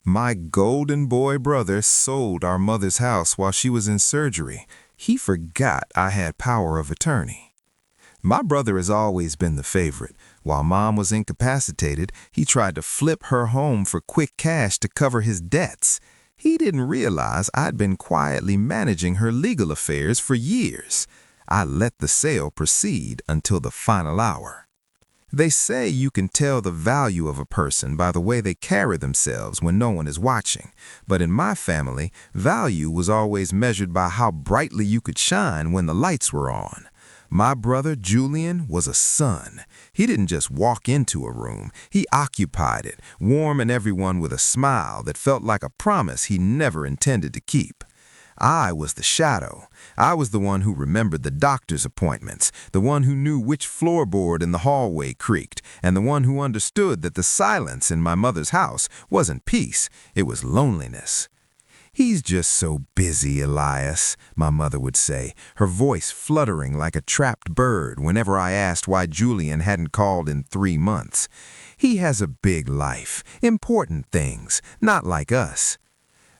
My golden boy brother sold our mother's house while she was in surgery. He forgot I had power of attorney. My brother has always been the favorite. While Mom was incapacitated, he tried to flip her home for quick cash to cover his debts. He didn't realize I'd been quietly managing her legal affairs for years. I let the sale proceed until the final hour. They say you can tell the value of a person by the way they carry themselves when no one is watching. But in my family, value was always measured by how brightly you could shine when the lights were on. My brother Julian was a sun. He didn't just walk into a room, he occupied it, warming everyone with a smile that felt like a promise he never intended to keep. I was the shadow. I was the one who remembered the doctor's appointments, the one who knew which floorboard in the hallway creaked, and the one who understood that the silence in my mother's house wasn't peace, it was loneliness. "He's just so busy, Elias," my mother would say, her voice fluttering like a trapped bird whenever I asked why Julian hadn't called in 3 months. "He has a big life, important things, not like us."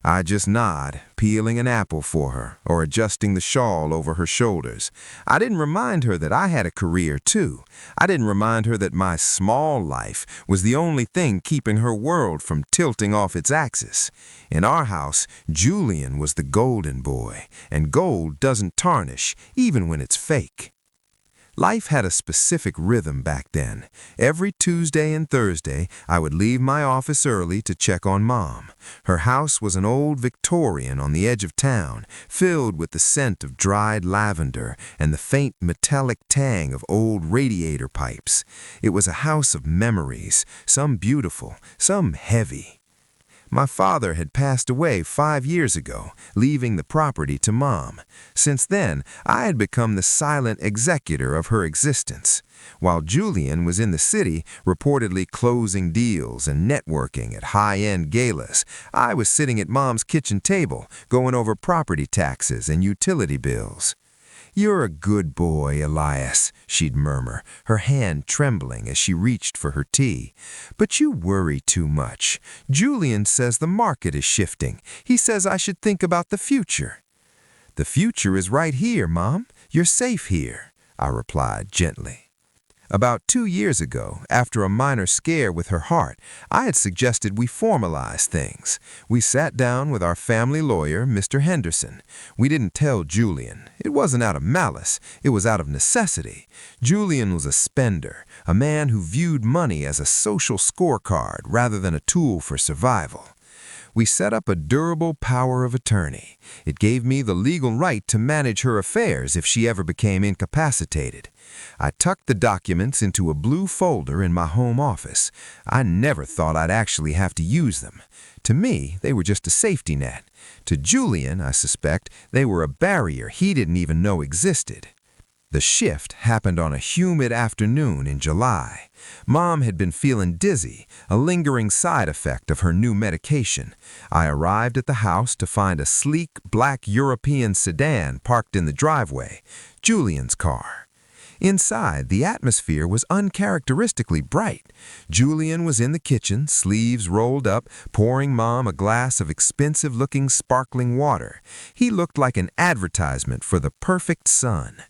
I just nod, peeling an apple for her or adjusting the shawl over her shoulders. I didn't remind her that I had a career too. I didn't remind her that my small life was the only thing keeping her world from tilting off its axis. In our house, Julian was the golden boy, and gold doesn't tarnish even when it's fake. Life had a specific rhythm back then. Every Tuesday and Thursday, I would leave my office early to check on Mom. Her house was an old Victorian on the edge of town, filled with the scent of dried lavender and the faint metallic tang of old radiator pipes. It was a house of memories, some beautiful, some heavy. My father had passed away 5 years ago, leaving the property to Mom. Since then, I had become the silent executor of her existence. While Julian was in the city, reportedly closing deals and networking at high-end galas, I was sitting at Mom's kitchen table, going over property taxes and utility bills. "You're a good boy, Elias," she'd murmur, her hand trembling as she reached for her tea. "But you worry too much. Julian says the market is shifting. He says I should think about the future." "The future is right here, Mom. You're safe here," I replied gently. About 2 years ago, after a minor scare with her heart, I had suggested we formalize things. We sat down with our family lawyer, Mr. Henderson. We didn't tell Julian. It wasn't out of malice. It was out of necessity. Julian was a spender, a man who viewed money as a social scorecard rather than a tool for survival. We set up a durable power of attorney. It gave me the legal right to manage her affairs if she ever became incapacitated. I tucked the documents into a blue folder in my home office. I never thought I'd actually have to use them. To me, they were just a safety net. To Julian, I suspect, they were a barrier he didn't even know existed. The shift happened on a humid afternoon in July. Mom had been feeling dizzy, a lingering side effect of her new medication. I arrived at the house to find a sleek black European sedan parked in the driveway, Julian's car. Inside, the atmosphere was uncharacteristically bright. Julian was in the kitchen, sleeves rolled up, pouring Mom a glass of expensive-looking sparkling water. He looked like an advertisement for the perfect son.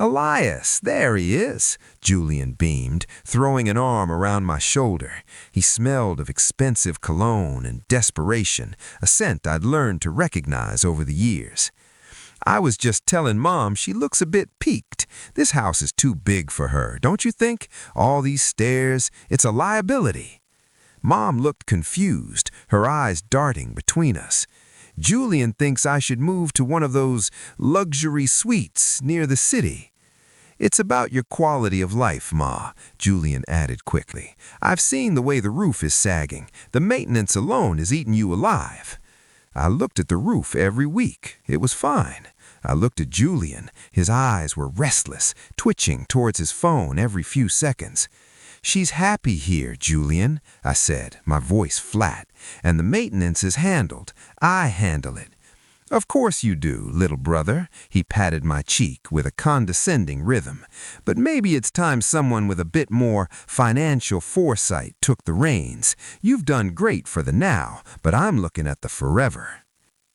"Elias, there he is," Julian beamed, throwing an arm around my shoulder. He smelled of expensive cologne and desperation, a scent I'd learned to recognize over the years. "I was just telling Mom she looks a bit peaked. This house is too big for her, don't you think? All these stairs, it's a liability." Mom looked confused, her eyes darting between us. "Julian thinks I should move to one of those luxury suites near the city." "It's about your quality of life, Ma," Julian added quickly. "I've seen the way the roof is sagging. The maintenance alone is eating you alive." I looked at the roof every week. It was fine. I looked at Julian. His eyes were restless, twitching towards his phone every few seconds. "She's happy here, Julian," I said, my voice flat, "and the maintenance is handled. I handle it." "Of course you do, little brother." He patted my cheek with a condescending rhythm. "But maybe it's time someone with a bit more financial foresight took the reins. You've done great for the now, but I'm looking at the forever."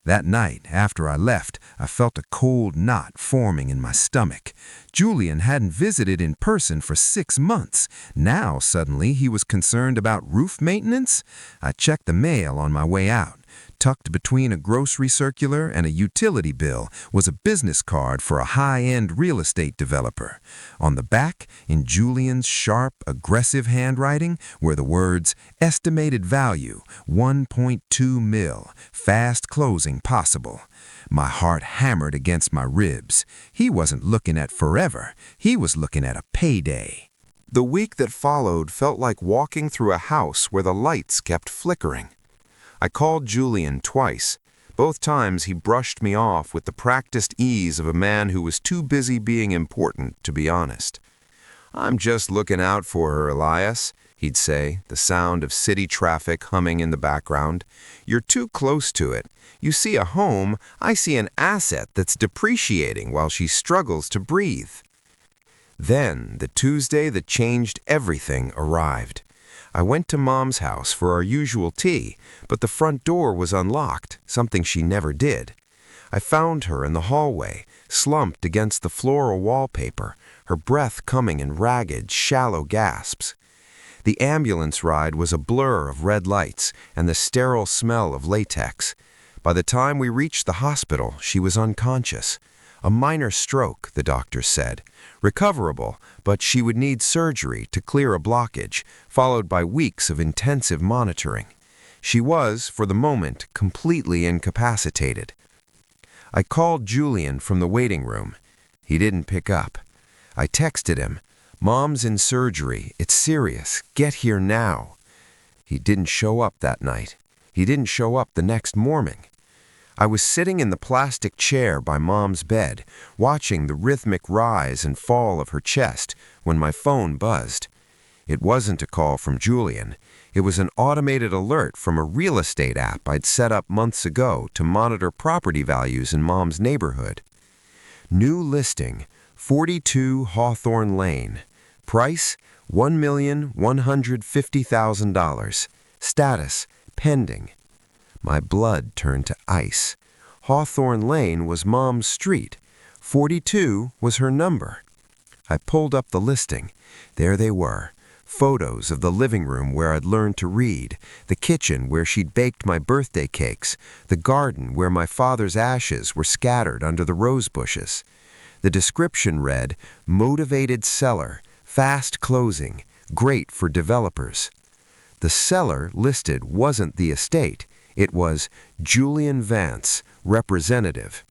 That night, after I left, I felt a cold knot forming in my stomach. Julian hadn't visited in person for 6 months. Now, suddenly, he was concerned about roof maintenance? I checked the mail on my way out. Tucked between a grocery circular and a utility bill was a business card for a high-end real estate developer. On the back, in Julian's sharp, aggressive handwriting, were the words, "Estimated value, 1.2 mil, fast closing possible." My heart hammered against my ribs. He wasn't looking at forever. He was looking at a payday. The week that followed felt like walking through a house where the lights kept flickering. I called Julian twice. Both times he brushed me off with the practiced ease of a man who was too busy being important, to be honest. "I'm just looking out for her, Elias," he'd say, the sound of city traffic humming in the background. "You're too close to it. You see a home, I see an asset that's depreciating while she struggles to breathe." Then, the Tuesday that changed everything arrived. I went to Mom's house for our usual tea, but the front door was unlocked, something she never did. I found her in the hallway, slumped against the floral wallpaper, her breath coming in ragged, shallow gasps. The ambulance ride was a blur of red lights and the sterile smell of latex. By the time we reached the hospital, she was unconscious. A minor stroke, the doctor said. Recoverable, but she would need surgery to clear a blockage, followed by weeks of intensive monitoring. She was, for the moment, completely incapacitated. I called Julian from the waiting room. He didn't pick up. I texted him, "Mom's in surgery. It's serious. Get here now." He didn't show up that night. He didn't show up the next morning. I was sitting in the plastic chair by Mom's bed, watching the rhythmic rise and fall of her chest, when my phone buzzed. It wasn't a call from Julian. It was an automated alert from a real estate app I'd set up months ago to monitor property values in Mom's neighborhood. New listing, 42 Hawthorne Lane. Price, $1,150,000. Status, pending. My blood turned to ice. Hawthorne Lane was Mom's street. 42 was her number. I pulled up the listing. There they were. Photos of the living room where I'd learned to read, the kitchen where she'd baked my birthday cakes, the garden where my father's ashes were scattered under the rose bushes. The description read, "Motivated seller, fast closing, great for developers." The seller listed wasn't the estate. It was Julian Vance, representative.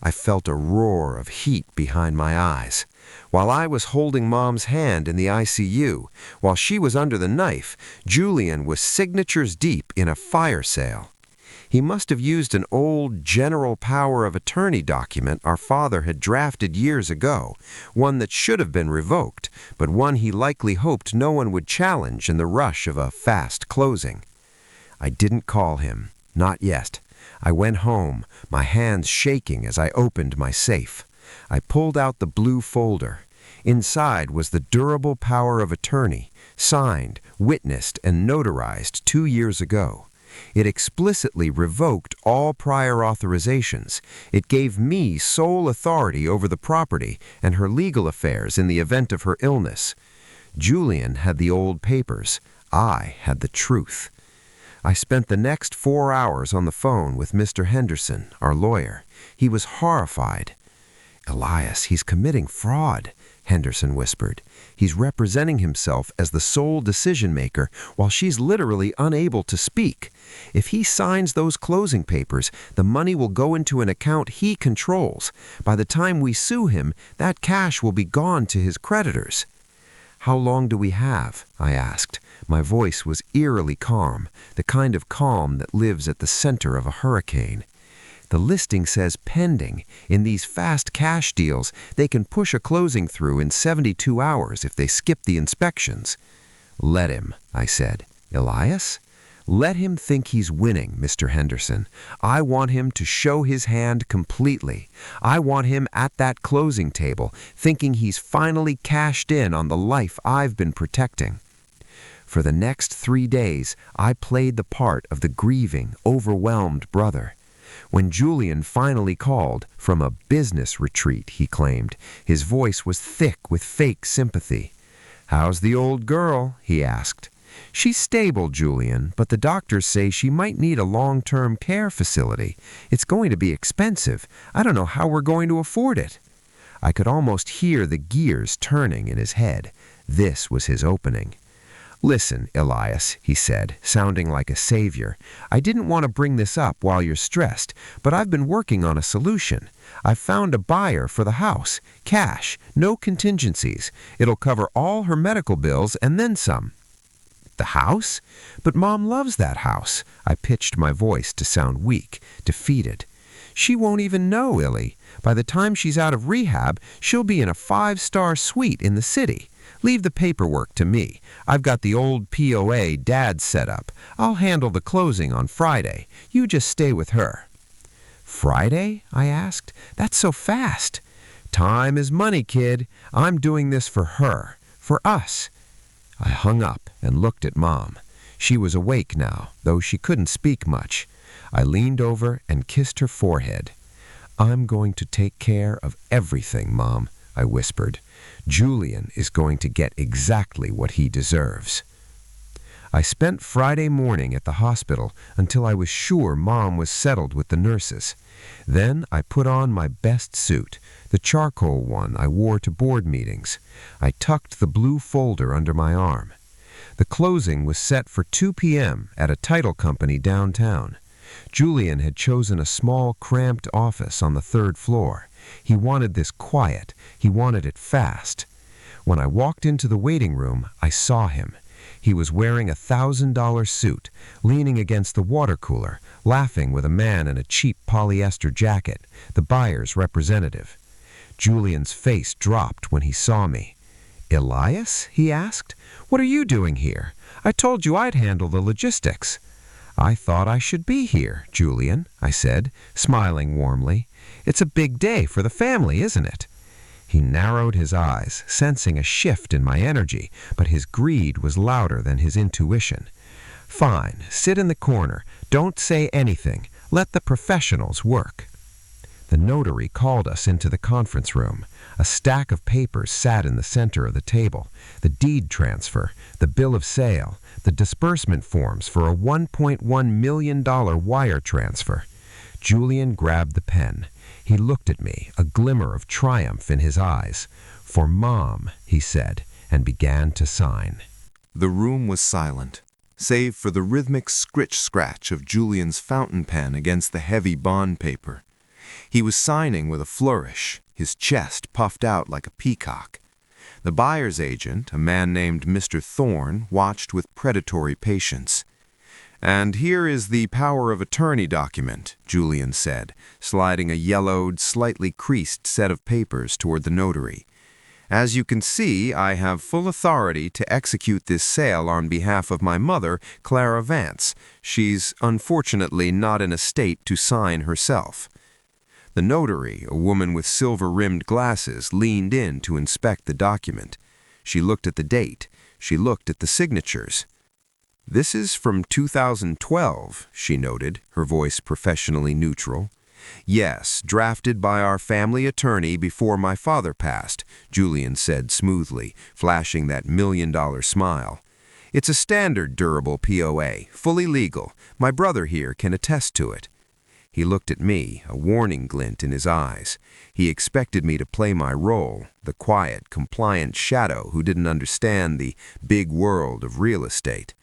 I felt a roar of heat behind my eyes. While I was holding Mom's hand in the ICU, while she was under the knife, Julian was signatures deep in a fire sale. He must have used an old general power of attorney document our father had drafted years ago, one that should have been revoked, but one he likely hoped no one would challenge in the rush of a fast closing. I didn't call him, not yet. I went home, my hands shaking as I opened my safe. I pulled out the blue folder. Inside was the durable power of attorney, signed, witnessed, and notarized 2 years ago. It explicitly revoked all prior authorizations. It gave me sole authority over the property and her legal affairs in the event of her illness. Julian had the old papers. I had the truth. I spent the next 4 hours on the phone with Mr. Henderson, our lawyer. He was horrified. "Elias, he's committing fraud," Henderson whispered. "He's representing himself as the sole decision-maker while she's literally unable to speak. If he signs those closing papers, the money will go into an account he controls. By the time we sue him, that cash will be gone to his creditors." "How long do we have?" I asked. My voice was eerily calm, the kind of calm that lives at the center of a hurricane. "The listing says pending. In these fast cash deals, they can push a closing through in 72 hours if they skip the inspections." "Let him," I said. "Elias?" Let him think he's winning, Mr. Henderson. I want him to show his hand completely. I want him at that closing table, thinking he's finally cashed in on the life I've been protecting. For the next 3 days, I played the part of the grieving, overwhelmed brother. When Julian finally called, from a business retreat, he claimed, his voice was thick with fake sympathy. "How's the old girl?" he asked. "She's stable, Julian, but the doctors say she might need a long-term care facility. It's going to be expensive. I don't know how we're going to afford it." I could almost hear the gears turning in his head. This was his opening. "Listen, Elias," he said, sounding like a savior. "I didn't want to bring this up while you're stressed, but I've been working on a solution. I've found a buyer for the house. Cash, no contingencies. It'll cover all her medical bills and then some." "The house? But Mom loves that house." I pitched my voice to sound weak, defeated. "She won't even know, Illy. By the time she's out of rehab, she'll be in a 5-star suite in the city. Leave the paperwork to me. I've got the old POA Dad set up. I'll handle the closing on Friday. You just stay with her." "Friday?" I asked. "That's so fast." "Time is money, kid. I'm doing this for her. For us." I hung up and looked at Mom. She was awake now, though she couldn't speak much. I leaned over and kissed her forehead. "I'm going to take care of everything, Mom," I whispered. "Julian is going to get exactly what he deserves." I spent Friday morning at the hospital until I was sure Mom was settled with the nurses. Then I put on my best suit, the charcoal one I wore to board meetings. I tucked the blue folder under my arm. The closing was set for 2 p.m. at a title company downtown. Julian had chosen a small, cramped office on the 3rd floor. He wanted this quiet. He wanted it fast. When I walked into the waiting room, I saw him. He was wearing a $1,000 suit, leaning against the water cooler, laughing with a man in a cheap polyester jacket, the buyer's representative. Julian's face dropped when he saw me. "Elias?" he asked. "What are you doing here? I told you I'd handle the logistics." "I thought I should be here, Julian," I said, smiling warmly. "It's a big day for the family, isn't it?" He narrowed his eyes, sensing a shift in my energy, but his greed was louder than his intuition. "Fine, sit in the corner. Don't say anything. Let the professionals work." The notary called us into the conference room. A stack of papers sat in the center of the table. The deed transfer, the bill of sale, the disbursement forms for a $1.1 million wire transfer. Julian grabbed the pen. He looked at me, a glimmer of triumph in his eyes. "For Mom," he said, and began to sign. The room was silent, save for the rhythmic scritch-scratch of Julian's fountain pen against the heavy bond paper. He was signing with a flourish, his chest puffed out like a peacock. The buyer's agent, a man named Mr. Thorne, watched with predatory patience. "And here is the power of attorney document," Julian said, sliding a yellowed, slightly creased set of papers toward the notary. "As you can see, I have full authority to execute this sale on behalf of my mother, Clara Vance. She's unfortunately not in a state to sign herself." The notary, a woman with silver-rimmed glasses, leaned in to inspect the document. She looked at the date. She looked at the signatures. "This is from 2012, she noted, her voice professionally neutral. "Yes, drafted by our family attorney before my father passed," Julian said smoothly, flashing that $1,000,000 smile. "It's a standard durable POA, fully legal. My brother here can attest to it." He looked at me, a warning glint in his eyes. He expected me to play my role, the quiet, compliant shadow who didn't understand the big world of real estate.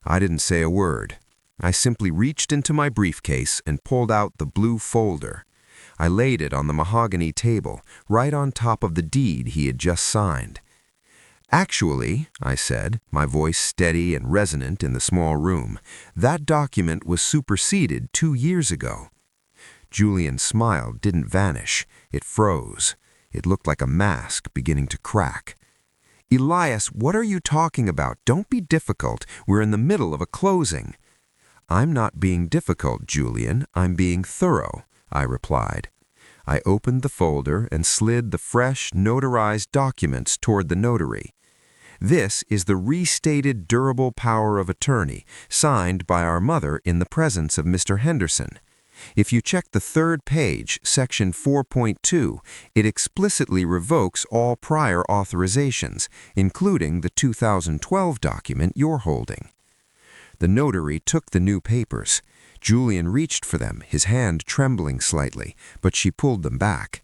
I didn't say a word. I simply reached into my briefcase and pulled out the blue folder. I laid it on the mahogany table, right on top of the deed he had just signed. "Actually," I said, my voice steady and resonant in the small room, "that document was superseded 2 years ago." Julian's smile didn't vanish. It froze. It looked like a mask beginning to crack. "Elias, what are you talking about? Don't be difficult. We're in the middle of a closing." "I'm not being difficult, Julian. I'm being thorough," I replied. I opened the folder and slid the fresh, notarized documents toward the notary. This is the restated durable power of attorney, signed by our mother in the presence of Mr. Henderson. If you check the third page, section 4.2, it explicitly revokes all prior authorizations, including the 2012 document you're holding. The notary took the new papers. Julian reached for them, his hand trembling slightly, but she pulled them back.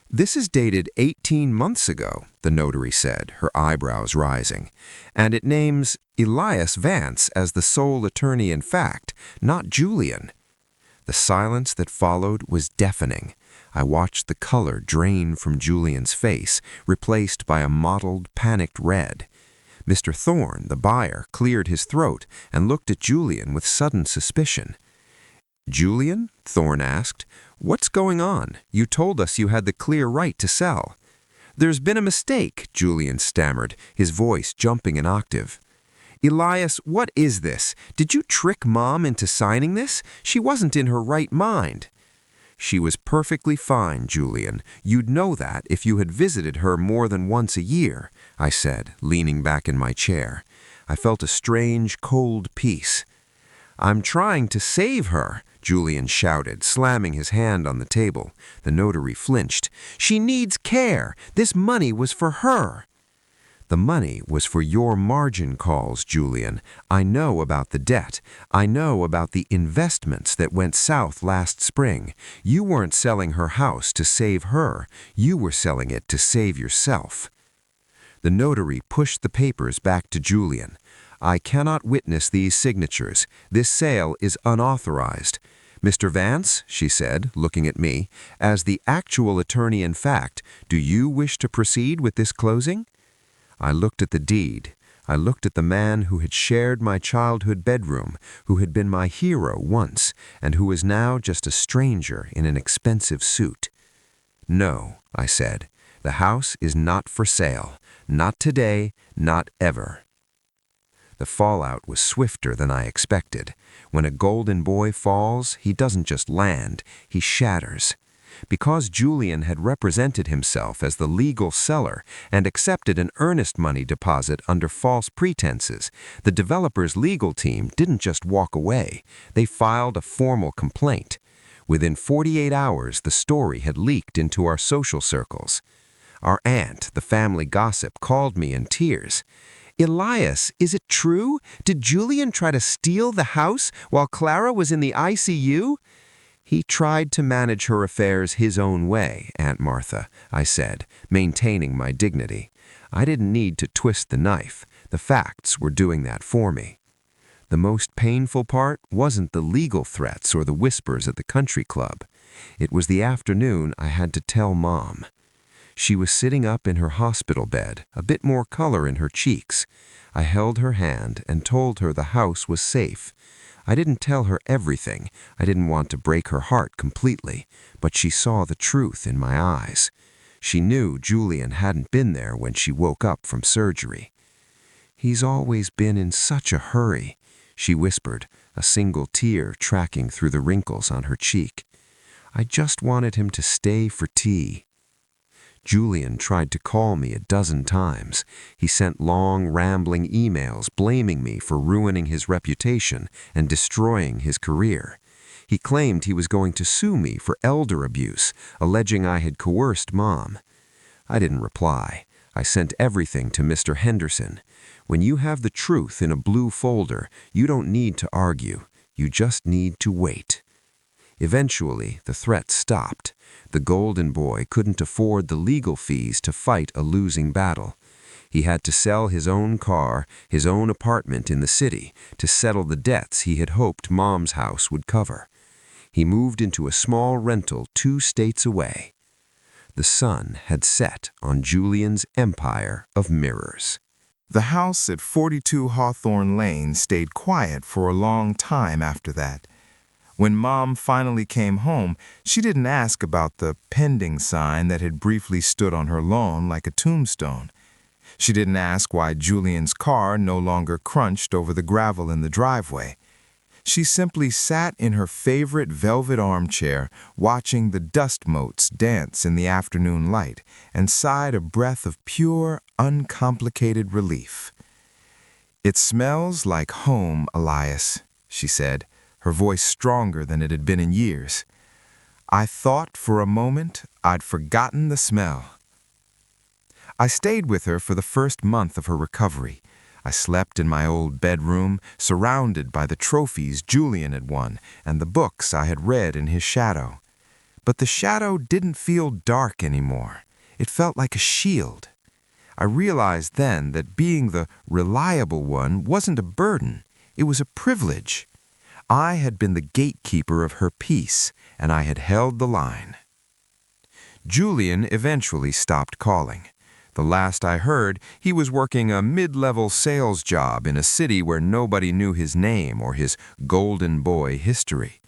"This is dated 18 months ago," the notary said, her eyebrows rising, "and it names Elias Vance as the sole attorney in fact, not Julian." The silence that followed was deafening. I watched the color drain from Julian's face, replaced by a mottled, panicked red. Mr. Thorne, the buyer, cleared his throat and looked at Julian with sudden suspicion. "Julian?" Thorne asked. "What's going on? You told us you had the clear right to sell." "There's been a mistake," Julian stammered, his voice jumping an octave. "Elias, what is this? Did you trick Mom into signing this? She wasn't in her right mind." "She was perfectly fine, Julian. You'd know that if you had visited her more than once a year," I said, leaning back in my chair. I felt a strange, cold peace. "I'm trying to save her," Julian shouted, slamming his hand on the table. The notary flinched. "She needs care. This money was for her." "The money was for your margin calls, Julian. I know about the debt. I know about the investments that went south last spring. You weren't selling her house to save her. You were selling it to save yourself." The notary pushed the papers back to Julian. "I cannot witness these signatures. This sale is unauthorized. Mr. Vance," she said, looking at me, "as the actual attorney in fact, do you wish to proceed with this closing?" I looked at the deed. I looked at the man who had shared my childhood bedroom, who had been my hero once, and who was now just a stranger in an expensive suit. "No," I said, "the house is not for sale. Not today, not ever." The fallout was swifter than I expected. When a golden boy falls, he doesn't just land, he shatters. Because Julian had represented himself as the legal seller and accepted an earnest money deposit under false pretenses, the developer's legal team didn't just walk away. They filed a formal complaint. Within 48 hours, the story had leaked into our social circles. Our aunt, the family gossip, called me in tears. "Elias, is it true? Did Julian try to steal the house while Clara was in the ICU?" "He tried to manage her affairs his own way, Aunt Martha," I said, maintaining my dignity. I didn't need to twist the knife. The facts were doing that for me. The most painful part wasn't the legal threats or the whispers at the country club. It was the afternoon I had to tell Mom. She was sitting up in her hospital bed, a bit more color in her cheeks. I held her hand and told her the house was safe. I didn't tell her everything. I didn't want to break her heart completely, but she saw the truth in my eyes. She knew Julian hadn't been there when she woke up from surgery. "He's always been in such a hurry," she whispered, a single tear tracking through the wrinkles on her cheek. "I just wanted him to stay for tea." Julian tried to call me a dozen times. He sent long, rambling emails blaming me for ruining his reputation and destroying his career. He claimed he was going to sue me for elder abuse, alleging I had coerced Mom. I didn't reply. I sent everything to Mr. Henderson. When you have the truth in a blue folder, you don't need to argue. You just need to wait. Eventually, the threats stopped. The golden boy couldn't afford the legal fees to fight a losing battle. He had to sell his own car, his own apartment in the city, to settle the debts he had hoped Mom's house would cover. He moved into a small rental 2 states away. The sun had set on Julian's empire of mirrors. The house at 42 Hawthorne Lane stayed quiet for a long time after that. When Mom finally came home, she didn't ask about the pending sign that had briefly stood on her lawn like a tombstone. She didn't ask why Julian's car no longer crunched over the gravel in the driveway. She simply sat in her favorite velvet armchair, watching the dust motes dance in the afternoon light, and sighed a breath of pure, uncomplicated relief. "It smells like home, Elias," she said, her voice stronger than it had been in years. "I thought for a moment I'd forgotten the smell." I stayed with her for the first month of her recovery. I slept in my old bedroom, surrounded by the trophies Julian had won and the books I had read in his shadow. But the shadow didn't feel dark anymore. It felt like a shield. I realized then that being the reliable one wasn't a burden. It was a privilege. I had been the gatekeeper of her peace, and I had held the line. Julian eventually stopped calling. The last I heard, he was working a mid-level sales job in a city where nobody knew his name or his golden boy history.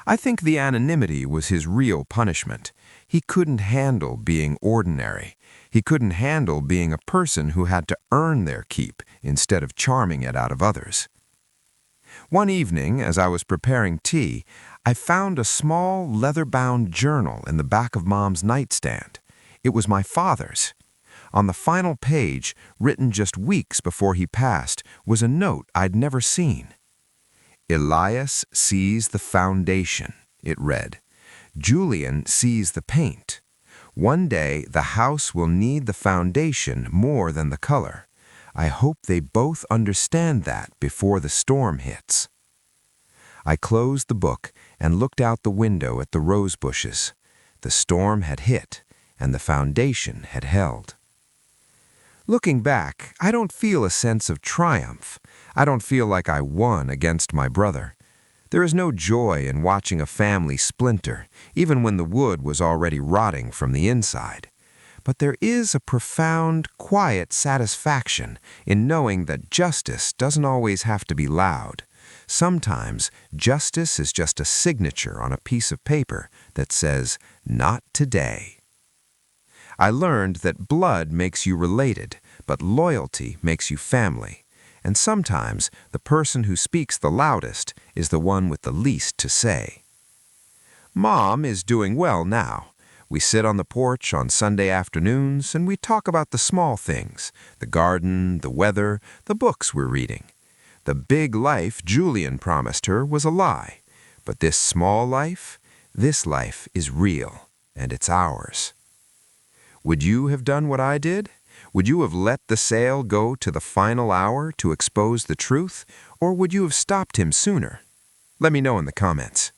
I think the anonymity was his real punishment. He couldn't handle being ordinary. He couldn't handle being a person who had to earn their keep instead of charming it out of others. One evening, as I was preparing tea, I found a small leather-bound journal in the back of Mom's nightstand. It was my father's. On the final page, written just weeks before he passed, was a note I'd never seen. "Elias sees the foundation," it read. "Julian sees the paint. One day the house will need the foundation more than the color. I hope they both understand that before the storm hits." I closed the book and looked out the window at the rose bushes. The storm had hit, and the foundation had held. Looking back, I don't feel a sense of triumph. I don't feel like I won against my brother. There is no joy in watching a family splinter, even when the wood was already rotting from the inside. But there is a profound, quiet satisfaction in knowing that justice doesn't always have to be loud. Sometimes, justice is just a signature on a piece of paper that says, "Not today." I learned that blood makes you related, but loyalty makes you family. And sometimes the person who speaks the loudest is the one with the least to say. Mom is doing well now. We sit on the porch on Sunday afternoons and we talk about the small things, the garden, the weather, the books we're reading. The big life Julian promised her was a lie. But this small life, this life is real, and it's ours. Would you have done what I did? Would you have let the sale go to the final hour to expose the truth, or would you have stopped him sooner? Let me know in the comments.